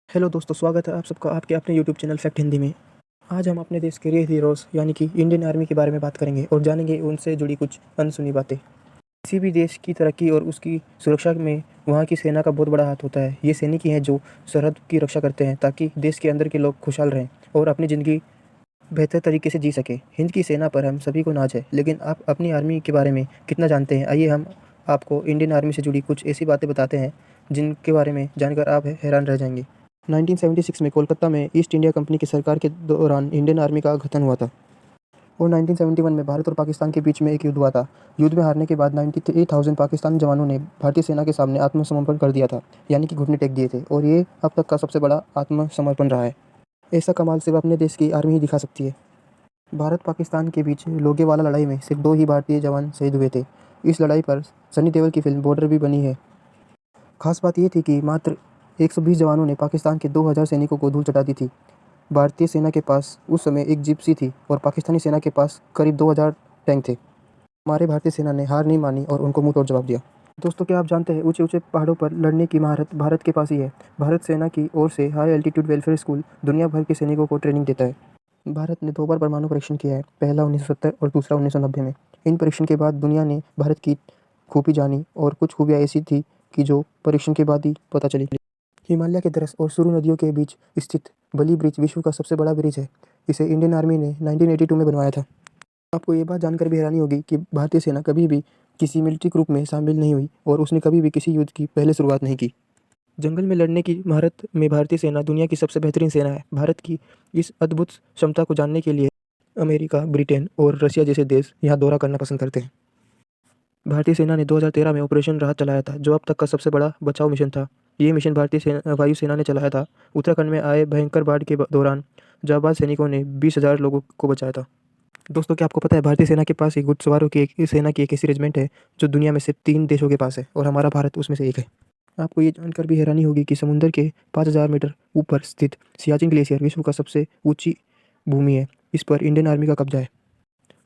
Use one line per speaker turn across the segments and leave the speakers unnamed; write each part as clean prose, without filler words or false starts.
Hello दोस्तों, स्वागत है आप सबका आपके अपने यूट्यूब चैनल फैक्ट हिंदी में। आज हम अपने देश के रियल हीरोज़ यानी कि इंडियन आर्मी के बारे में बात करेंगे और जानेंगे उनसे जुड़ी कुछ अनसुनी बातें। किसी भी देश की तरक्की और उसकी सुरक्षा में वहाँ की सेना का बहुत बड़ा हाथ होता है। ये सैनिक ही हैं जो सरहद की रक्षा करते हैं ताकि देश के अंदर के लोग खुशहाल रहें और अपनी ज़िंदगी बेहतर तरीके से जी सकें। हिंद की सेना पर हम सभी को नाज है, लेकिन आप अपनी आर्मी के बारे में कितना जानते हैं? आइए हम आपको इंडियन आर्मी से जुड़ी कुछ ऐसी बातें बताते हैं जिनके बारे में जानकर आप हैरान रह जाएंगे। 1976 में कोलकाता में ईस्ट इंडिया कंपनी की सरकार के दौरान इंडियन आर्मी का गठन हुआ था और 1971 में भारत और पाकिस्तान के बीच में एक युद्ध हुआ था। युद्ध में हारने के बाद 93,000 पाकिस्तानी जवानों ने भारतीय सेना के सामने आत्मसमर्पण कर दिया था, यानी कि घुटने टेक दिए थे, और ये अब तक का सबसे बड़ा आत्मसमर्पण रहा है। ऐसा कमाल सिर्फ अपने देश की आर्मी ही दिखा सकती है। भारत पाकिस्तान के बीच लोगेवाला लड़ाई में सिर्फ 2 ही भारतीय जवान शहीद हुए थे। इस लड़ाई पर सनी देओल की फिल्म बॉर्डर भी बनी है। खास बात ये थी कि मात्र 120 जवानों ने पाकिस्तान के 2000 सैनिकों को धूल चटा दी थी। भारतीय सेना के पास उस समय एक जिप्सी थी और पाकिस्तानी सेना के पास करीब 2000 टैंक थे। हमारे भारतीय सेना ने हार नहीं मानी और उनको मुंह तोड़ जवाब दिया। दोस्तों, क्या आप जानते हैं ऊंचे ऊंचे पहाड़ों पर लड़ने की महारत भारत के पास ही है। भारत सेना की ओर से हाई एल्टीट्यूड वेलफेयर स्कूल दुनिया भर के सैनिकों को ट्रेनिंग देता है। भारत ने 2 बार परमाणु परीक्षण किया है, पहला 1970 और दूसरा 1990 में। इन परीक्षण के बाद दुनिया ने भारत की खूबी जानी और कुछ खूबियाँ ऐसी थी कि जो परीक्षण के बाद ही पता चली। हिमालय के द्रस और सुरु नदियों के बीच स्थित बली ब्रिज विश्व का सबसे बड़ा ब्रिज है। इसे इंडियन आर्मी ने 1982 में बनवाया था। आपको ये बात जानकर भी हैरानी होगी कि भारतीय सेना कभी भी किसी मिलिट्री ग्रुप में शामिल नहीं हुई और उसने कभी भी किसी युद्ध की पहले शुरुआत नहीं की। जंगल में लड़ने की महारत में भारतीय सेना दुनिया की सबसे बेहतरीन सेना है। भारत की इस अद्भुत क्षमता को जानने के लिए अमेरिका, ब्रिटेन और रशिया जैसे देश यहाँ दौरा करना पसंद करते हैं। भारतीय सेना ने 2013 में ऑपरेशन राहत चलाया था, जो अब तक का सबसे बड़ा बचाव मिशन था। ये मिशन भारतीय वायुसेना ने चलाया था। उत्तराखंड में आए भयंकर बाढ़ के दौरान जाबाज सैनिकों ने 20,000 लोगों को बचाया था। दोस्तों, क्या आपको पता है भारतीय सेना के पास ही घुड़सवारों की एक सेना की एक ऐसी रेजिमेंट है जो दुनिया में सिर्फ 3 देशों के पास है और हमारा भारत उसमें से एक है। आपको ये जानकर भी हैरानी होगी कि समुद्र के 5000 मीटर ऊपर स्थित सियाचिन ग्लेशियर विश्व का सबसे ऊंची भूमि है। इस पर इंडियन आर्मी का कब्जा है।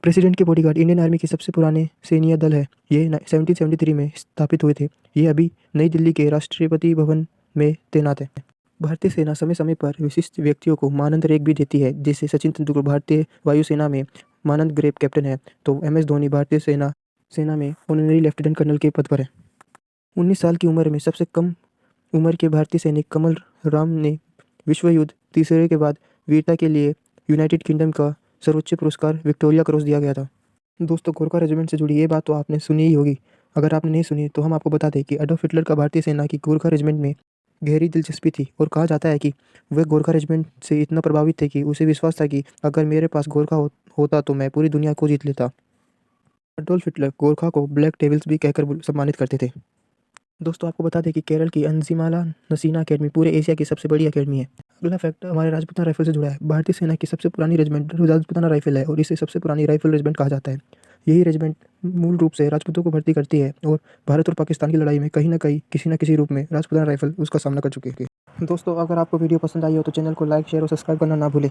प्रेसिडेंट के बॉडीगार्ड इंडियन आर्मी के सबसे पुराने सैन्य दल है। ये 1773 में स्थापित हुए थे। ये अभी नई दिल्ली के राष्ट्रपति भवन में तैनात है। भारतीय सेना समय समय पर विशिष्ट व्यक्तियों को मानद रैंक भी देती है। जैसे सचिन तेंदुलकर भारतीय वायुसेना में मानद ग्रेड कैप्टन है, तो MS धोनी भारतीय सेना में ऑनररी लेफ्टिनेंट कर्नल के पद पर है। 19 साल की उम्र में सबसे कम उम्र के भारतीय सैनिक कमल राम ने विश्व युद्ध तीसरे के बाद वीरता के लिए यूनाइटेड किंगडम का सर्वोच्च पुरस्कार विक्टोरिया क्रॉस दिया गया था। दोस्तों, गोरखा रेजिमेंट से जुड़ी ये बात तो आपने सुनी ही होगी। अगर आपने नहीं सुनी तो हम आपको बता दें कि एडोल्फ हिटलर का भारतीय सेना की गोरखा रेजिमेंट में गहरी दिलचस्पी थी और कहा जाता है कि वह गोरखा रेजिमेंट से इतना प्रभावित थे कि उसे विश्वास था कि अगर मेरे पास गोरखा होता तो मैं पूरी दुनिया को जीत लेता। एडोल्फ हिटलर गोरखा को ब्लैक डेविल्स भी कहकर सम्मानित करते थे। दोस्तों, आपको बता दें कि केरल की अंजिमाला नसीना अकेडमी पूरे एशिया की सबसे बड़ी अकेडमी है। अगला फैक्ट हमारे राजपूताना राइफल से जुड़ा है। भारतीय सेना की सबसे पुरानी रेजिमेंट राजपूताना राइफल है और इसे सबसे पुरानी राइफल रेजिमेंट कहा जाता है। यही रेजिमेंट मूल रूप से राजपूतों को भर्ती करती है और भारत और पाकिस्तान की लड़ाई में कहीं ना कहीं किसी न किसी रूप में राजपूताना राइफल उसका सामना कर चुकी है। दोस्तों, अगर आपको वीडियो पसंद आई हो तो चैनल को लाइक, शेयर और सब्सक्राइब करना ना भूलें।